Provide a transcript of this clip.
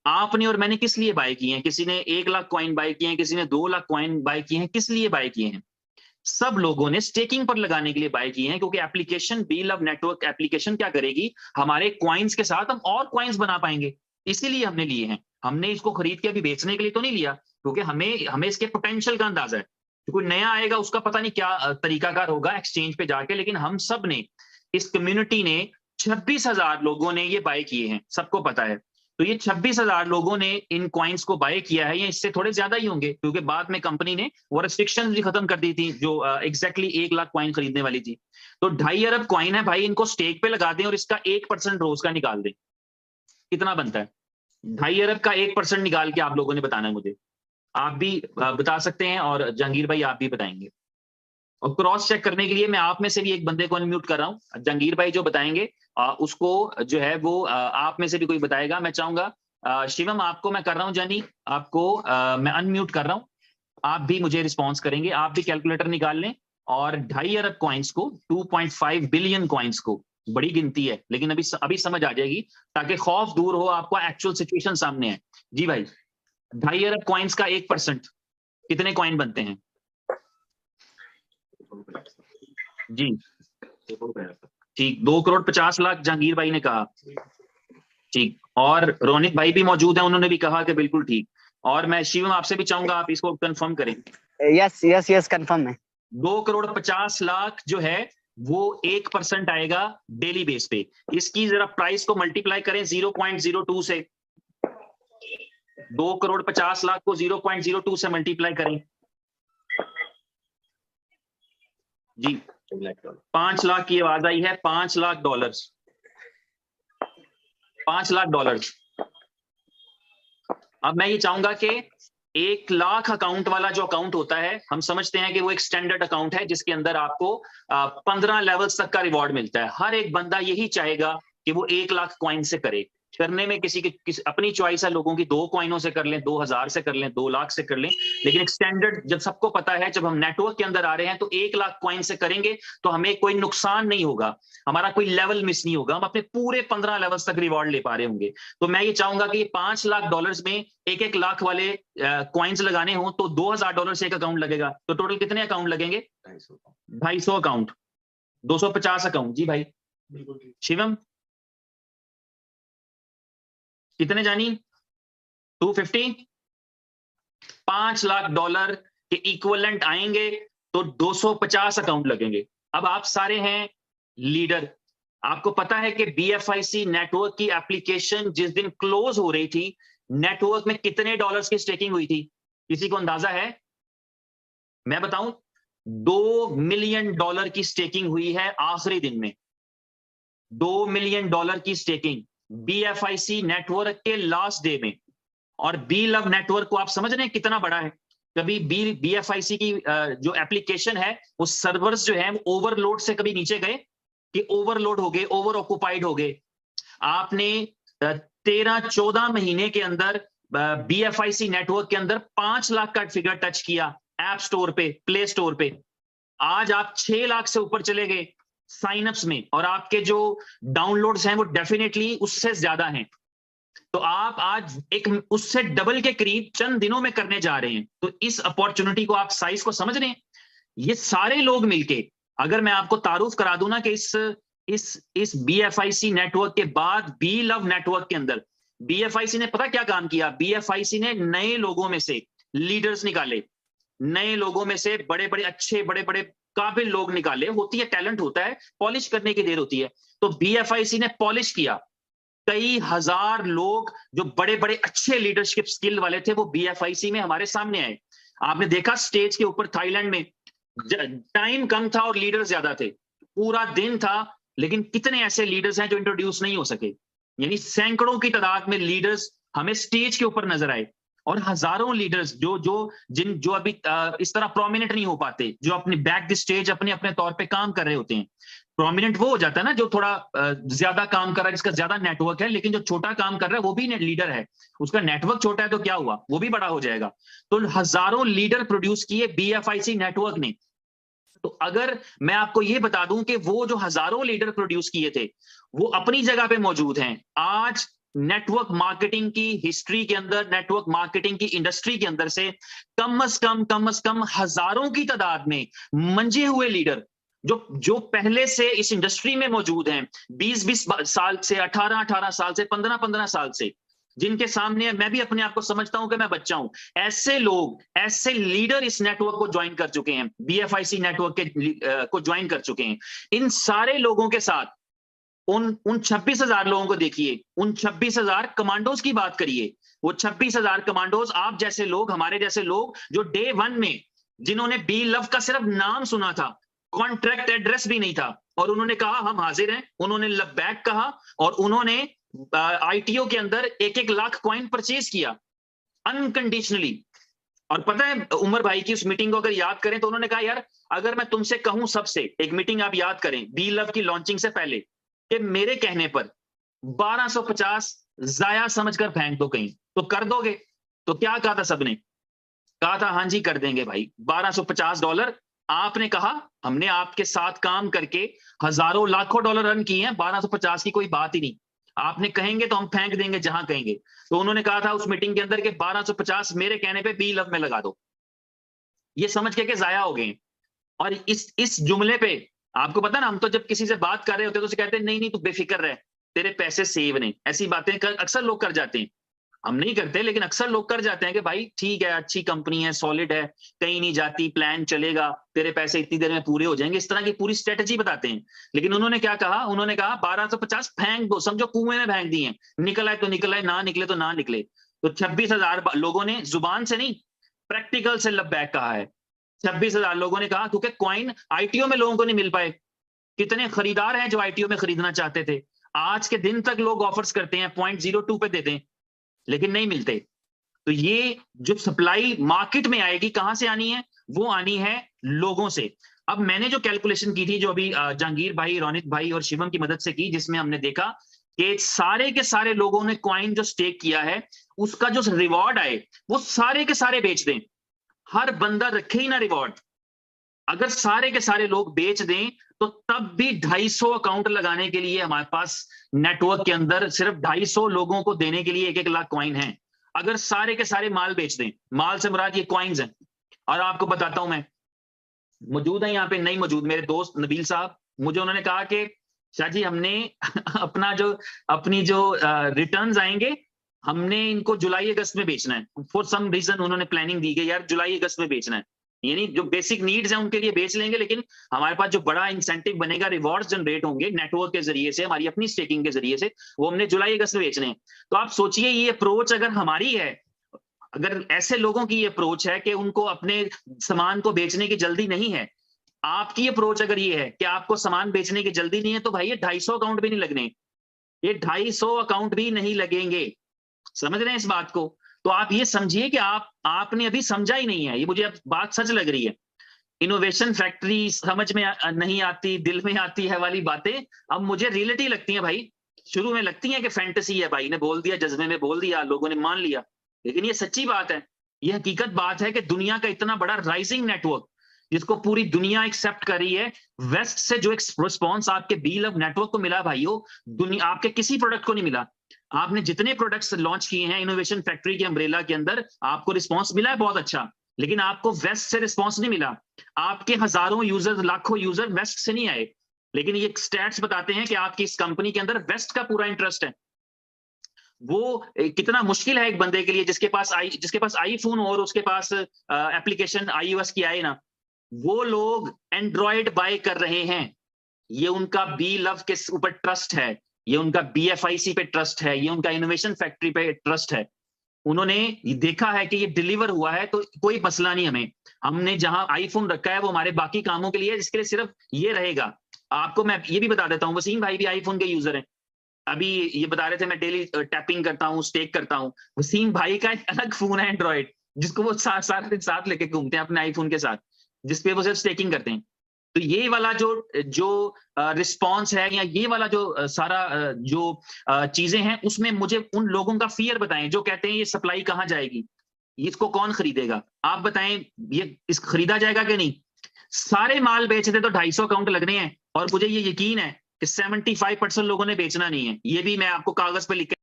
आपने और मैंने किस लिए बाय किए हैं? किसी ने 1 लाख कॉइन बाय किए हैं, किसी ने 2 लाख कॉइन बाय किए हैं, किस लिए बाय किए हैं? सब लोगों ने स्टेकिंग पर लगाने के लिए बाय किए हैं, क्योंकि application B love network application क्या करेगी, हमारे कॉइन्स के साथ हम और कॉइन्स बना पाएंगे, इसीलिए हमने लिए हैं। हमने इसको खरीद के अभी बेचने के लिए तो नहीं लिया, क्योंकि हमें हमें इसके पोटेंशियल का अंदाजा है। तो कोई नया आएगा उसका पता नहीं क्या तरीकाकार होगा एक्सचेंज पे जाके, लेकिन हम सब ने, इस कम्युनिटी ने 26,000 लोगों ने ये बाय किए हैं, सबको पता है। तो ये 26,000 लोगों ने इन कॉइन्स को बाय किया है, या इससे थोड़े ज्यादा ही होंगे, क्योंकि बाद में कंपनी ने वो रिस्ट्रिक्शन भी खत्म कर दी थी जो एग्जैक्टली 1 लाख कॉइन खरीदने वाली थी। तो 2.5 अरब कॉइन है भाई, इनको स्टेक पे लगा दें और इसका 1% रोज का निकाल दें, कितना बनता है? 2.5 अरब का 1% निकाल के आप लोगों ने बताना है मुझे। आप भी बता सकते हैं, और जहांगीर भाई आप भी बताएंगे। और क्रॉस चेक करने के लिए मैं आप में से भी एक बंदे को अनम्यूट कर रहा हूं, जहांगीर भाई जो बताएंगे उसको जो है वो आप में से भी कोई बताएगा। मैं चाहूंगा शिवम आपको मैं कर रहा हूं, जानी आपको मैं अनम्यूट कर रहा हूं, आप भी मुझे रिस्पॉन्स करेंगे। आप भी कैलकुलेटर निकाल लें, और 2.5 अरब कॉइन्स को, 2.5 बिलियन कॉइन्स को, बड़ी गिनती है लेकिन अभी समझ आ जाएगी, ताकि खौफ दूर हो, आपको एक्चुअल सिचुएशन सामने है। जी भाई, 2.5 अरब कॉइन्स का 1% कितने कॉइन बनते हैं? जी ठीक, 2,50,00,000 जहांगीर भाई ने कहा। ठीक, और रोनित भाई भी मौजूद है, उन्होंने भी कहा कि बिल्कुल ठीक। और मैं शिवम आपसे भी चाहूंगा आप इसको कंफर्म करें। यस यस यस कंफर्म है। 2,50,00,000 जो है वो 1% आएगा डेली बेस पे। इसकी जरा प्राइस को मल्टीप्लाई करें 0.02 से, 2,50,00,000 को 0.02 से मल्टीप्लाई करें। जी 5 लाख की आवाज आई है, 5 लाख डॉलर, 5 लाख डॉलर। अब मैं ये चाहूंगा कि 1 लाख अकाउंट वाला जो अकाउंट होता है, हम समझते हैं कि वो एक स्टैंडर्ड अकाउंट है जिसके अंदर आपको 15 लेवल्स तक का रिवॉर्ड मिलता है। हर एक बंदा यही चाहेगा कि वो 1 लाख कॉइन से करे। करने में किसी अपनी चॉइस है, लोगों की 2 कॉइनों से कर लें, 2,000 से कर लें, 2 लाख से कर लें, लेकिन एक स्टैंडर्ड जब सबको पता है, जब हम नेटवर्क के अंदर आ रहे हैं तो 1 लाख कॉइन से करेंगे तो हमें कोई नुकसान नहीं होगा, हमारा कोई लेवल मिस नहीं होगा, हम अपने पूरे 15 लेवल्स तक रिवॉर्ड ले पा रहे होंगे। तो मैं ये चाहूंगा कि 5 लाख डॉलर्स में 1-1 लाख वाले कॉइन्स लगाने हो तो $2,000 से एक अकाउंट लगेगा। तो टोटल कितने अकाउंट लगेंगे? 250 अकाउंट, 250 अकाउंट। जी भाई शिवम कितने जानी? 250, 5 लाख डॉलर के इक्विवेलेंट आएंगे तो 250 अकाउंट लगेंगे। अब आप सारे हैं लीडर, आपको पता है कि BFIC नेटवर्क की एप्लीकेशन जिस दिन क्लोज हो रही थी, नेटवर्क में कितने डॉलर्स की स्टेकिंग हुई थी? किसी को अंदाजा है? मैं बताऊं, $2 मिलियन की स्टेकिंग हुई है आखिरी दिन में। $2 मिलियन की स्टेकिंग BFIC नेटवर्क के लास्ट डे में। और बी लव नेटवर्क को आप समझ रहे हैं कितना बड़ा है? कभी BFIC की जो एप्लीकेशन है, वो सर्वर्स जो है वो ओवरलोड से कभी नीचे गए कि ओवरलोड हो गए, ओवर ऑक्युपाइड हो गए? आपने 13-14 महीने के अंदर BFIC नेटवर्क के अंदर 5 लाख का फिगर टच किया ऐप स्टोर पे, प्ले स्टोर पे। आज आप 6 लाख से ऊपर चले गए साइनअप्स में, और आपके जो डाउनलोड्स हैं वो डेफिनेटली उससे ज्यादा हैं। तो आप आज एक उससे डबल के करीब चंद दिनों में करने जा रहे हैं। तो इस अपॉर्चुनिटी को, आप साइज को समझ रहे हैं? ये सारे लोग मिलके, अगर मैं आपको तारुफ करा दूं ना कि इस BFIC नेटवर्क के बाद बी लव नेटवर्क के अंदर BFIC ने पता क्या काम किया? BFIC ने नए लोगों में से लीडर्स निकाले, नए लोगों में से बड़े बड़े अच्छे, बड़े बड़े काबिल लोग निकाले। होती है, टैलेंट होता है, पॉलिश करने की देर होती है। तो BFIC ने पॉलिश किया, कई हजार लोग जो बड़े बड़े अच्छे लीडरशिप स्किल वाले थे वो BFIC में हमारे सामने आए। आपने देखा स्टेज के ऊपर थाईलैंड में टाइम कम था और लीडर ज्यादा थे, पूरा दिन था, लेकिन कितने ऐसे लीडर्स हैं जो इंट्रोड्यूस नहीं हो सके? यानी सैकड़ों की तादाद में लीडर्स हमें स्टेज के ऊपर नजर आए, और हजारों लीडर्स जो अभी इस तरह प्रोमिनेंट नहीं हो पाते, जो अपने बैक द स्टेज अपने अपने तौर पे काम कर रहे होते हैं। प्रोमिनेंट वो हो जाता है ना जो थोड़ा ज्यादा काम कर रहा है, जिसका ज्यादा नेटवर्क है, लेकिन जो छोटा काम कर रहा है वो भी लीडर है, उसका नेटवर्क छोटा है तो क्या हुआ, वो भी बड़ा हो जाएगा। तो हजारों लीडर प्रोड्यूस किए BFIC नेटवर्क ने। तो अगर मैं आपको ये बता दूं कि वो जो हजारों लीडर प्रोड्यूस किए थे वो अपनी जगह पे मौजूद हैं, आज नेटवर्क मार्केटिंग की हिस्ट्री के अंदर, नेटवर्क मार्केटिंग की इंडस्ट्री के अंदर से कम से कम हजारों की तादाद में मंजे हुए लीडर जो पहले से इस इंडस्ट्री में मौजूद हैं, 20-20 साल से, 18-18 साल से, 15-15 साल से, जिनके सामने मैं भी अपने आप को समझता हूं कि मैं बच्चा हूं, ऐसे लोग, ऐसे लीडर इस नेटवर्क को ज्वाइन कर चुके हैं, BFIC नेटवर्क के को ज्वाइन कर चुके हैं। इन सारे लोगों के साथ उन 26,000 लोगों को देखिए, उन 26,000 कमांडोज की बात करिए, वो 26,000 कमांडोज, आप जैसे लोग, हमारे जैसे लोग, जो डे 1 में, जिन्होंने बी लव का सिर्फ नाम सुना था, कॉन्ट्रैक्ट एड्रेस भी नहीं था, और उन्होंने कहा हम हाजिर हैं, उन्होंने लबैक कहा, और उन्होंने ITO के अंदर 1-1 लाख कॉइन परचेज किया अनकंडीशनली। और पता है उमर भाई की उस मीटिंग को अगर याद करें तो उन्होंने कहा यार अगर मैं तुमसे कहूं, सबसे एक मीटिंग आप याद करें बी लव की लॉन्चिंग से पहले, कि मेरे कहने पर 1250 जाया समझकर फेंक दो कहीं, तो कर दोगे? तो क्या कहा था सबने? कहा था हाँ जी कर देंगे भाई, $1250। आपने कहा हमने आपके साथ काम करके हजारों लाखों डॉलर अर्न किए हैं, 1250 की कोई बात ही नहीं, आपने कहेंगे तो हम फेंक देंगे जहां कहेंगे। तो उन्होंने कहा था उस मीटिंग के अंदर कि 1250 मेरे कहने पे बी लव में लगा दो, ये समझ के जाया हो गए। और इस जुमले पे आपको पता ना, हम तो जब किसी से बात कर रहे होते तो उसे कहते हैं नहीं नहीं तू बेफिक्र रह, तेरे पैसे सेव नहीं, ऐसी बातें अक्सर लोग कर जाते हैं। हम नहीं करते लेकिन अक्सर लोग कर जाते हैं कि भाई ठीक है, अच्छी कंपनी है, सॉलिड है, कहीं नहीं जाती, प्लान चलेगा, तेरे पैसे इतनी देर में पूरे हो जाएंगे, इस तरह की पूरी स्ट्रेटजी बताते हैं। लेकिन उन्होंने क्या कहा? उन्होंने कहा 1250 फेंक दो, समझो कुएं में फेंक दिए, निकल आए तो निकल आए, ना निकले तो ना निकले। तो 26,000 लोगों ने जुबान से नहीं, प्रैक्टिकल से लबैक कहा है। 26,000 लोगों ने कहा, क्योंकि कॉइन ITO में लोगों को नहीं मिल पाए। कितने खरीदार हैं जो ITO में खरीदना चाहते थे, आज के दिन तक लोग ऑफर्स करते हैं, 0.02 पे देते हैं, लेकिन नहीं मिलते। तो ये जो सप्लाई मार्केट में आएगी, कहां से आनी है? वो आनी है लोगों से। अब मैंने जो कैलकुलेशन की थी, जो अभी जहांगीर भाई, रोनित भाई और शिवम की मदद से की, जिसमें हमने देखा कि सारे के सारे लोगों ने कॉइन जो स्टेक किया है, उसका जो रिवॉर्ड आए वो सारे के सारे बेच दें, हर बंदा रखे ही ना रिवॉर्ड, अगर सारे के सारे लोग बेच दें तो तब भी 250 अकाउंट लगाने के लिए हमारे पास नेटवर्क के अंदर सिर्फ 250 लोगों को देने के लिए 1-1 लाख कॉइन है। अगर सारे के सारे माल बेच दें, माल से मुराद ये कॉइन्स हैं। और आपको बताता हूं, मैं मौजूद है यहाँ पे, नहीं मौजूद, मेरे दोस्त नबील साहब, मुझे उन्होंने कहा कि शाह जी हमने अपनी जो रिटर्न्स आएंगे, हमने इनको जुलाई अगस्त में बेचना है। फॉर सम रीजन उन्होंने प्लानिंग दी कि यार जुलाई अगस्त में बेचना है, यानी जो बेसिक नीड्स हैं उनके लिए बेच लेंगे, लेकिन हमारे पास जो बड़ा इंसेंटिव बनेगा, रिवॉर्ड्स जनरेट होंगे नेटवर्क के जरिए से, हमारी अपनी स्टेकिंग के जरिए से, वो हमने जुलाई अगस्त में बेचने हैं। तो आप सोचिए ये अप्रोच अगर हमारी है, अगर ऐसे लोगों की ये अप्रोच है कि उनको अपने सामान को बेचने की जल्दी नहीं है, आपकी अप्रोच अगर ये है कि आपको सामान बेचने की जल्दी नहीं है, तो भाई ये 250 अकाउंट भी नहीं लगने, ये 250 अकाउंट भी नहीं लगेंगे। समझ रहे हैं इस बात को? तो आप ये समझिए कि आपने अभी समझा ही नहीं है, ये मुझे अब बात सच लग रही है। इनोवेशन फैक्ट्री समझ में नहीं आती, दिल में आती है वाली बातें अब मुझे रियलिटी लगती है भाई। शुरू में लगती है कि फैंटेसी है, भाई ने बोल दिया, जज्बे में बोल दिया, लोगों ने मान लिया, लेकिन ये सच्ची बात है, ये हकीकत बात है कि दुनिया का इतना बड़ा राइजिंग नेटवर्क जिसको पूरी दुनिया एक्सेप्ट कर रही है, वेस्ट से जो एक रिस्पॉन्स आपके बी लव नेटवर्क को मिला भाइयों, दुनिया आपके किसी प्रोडक्ट को नहीं मिला। आपने जितने प्रोडक्ट्स लॉन्च किए हैं इनोवेशन फैक्ट्री के अम्ब्रेला के अंदर, आपको रिस्पॉन्स मिला है बहुत अच्छा, लेकिन आपको वेस्ट से रिस्पॉन्स नहीं मिला। आपके हजारों यूजर, लाखों यूजर वेस्ट से नहीं आए, लेकिन ये स्टैट्स बताते हैं कि आपकी इस कंपनी के अंदर वेस्ट का पूरा इंटरेस्ट है। वो कितना मुश्किल है एक बंदे के लिए जिसके पास आईफोन और उसके पास एप्लीकेशन iOS की आए ना, वो लोग एंड्रॉयड बाय कर रहे हैं। ये उनका बी लव के ऊपर ट्रस्ट है, ये उनका BFIC पे ट्रस्ट है, ये उनका इनोवेशन फैक्ट्री पे ट्रस्ट है। उन्होंने देखा है कि ये डिलीवर हुआ है तो कोई मसला नहीं हमें, हमने जहां आईफोन रखा है वो हमारे बाकी कामों के लिए, इसके लिए सिर्फ ये रहेगा। आपको मैं ये भी बता देता हूँ, वसीम भाई भी आईफोन के यूजर हैं, अभी ये बता रहे थे मैं डेली टैपिंग करता हूँ, स्टेक करता हूँ। वसीम भाई का एक अलग फोन है एंड्रॉइड, जिसको वो सारे दिन साथ लेके घूमते हैं अपने आईफोन के साथ, जिसपे वो सिर्फ स्टेकिंग करते हैं। तो ये वाला जो रिस्पॉन्स है, या ये वाला जो सारा जो चीजें हैं, उसमें मुझे उन लोगों का फियर बताएं जो कहते हैं ये सप्लाई कहाँ जाएगी, इसको कौन खरीदेगा? आप बताएं ये इस खरीदा जाएगा कि नहीं? सारे माल बेचते तो 250 अकाउंट लगने हैं, और मुझे ये यकीन है कि 75% लोगों ने बेचना नहीं है। ये भी मैं आपको कागज पे लिख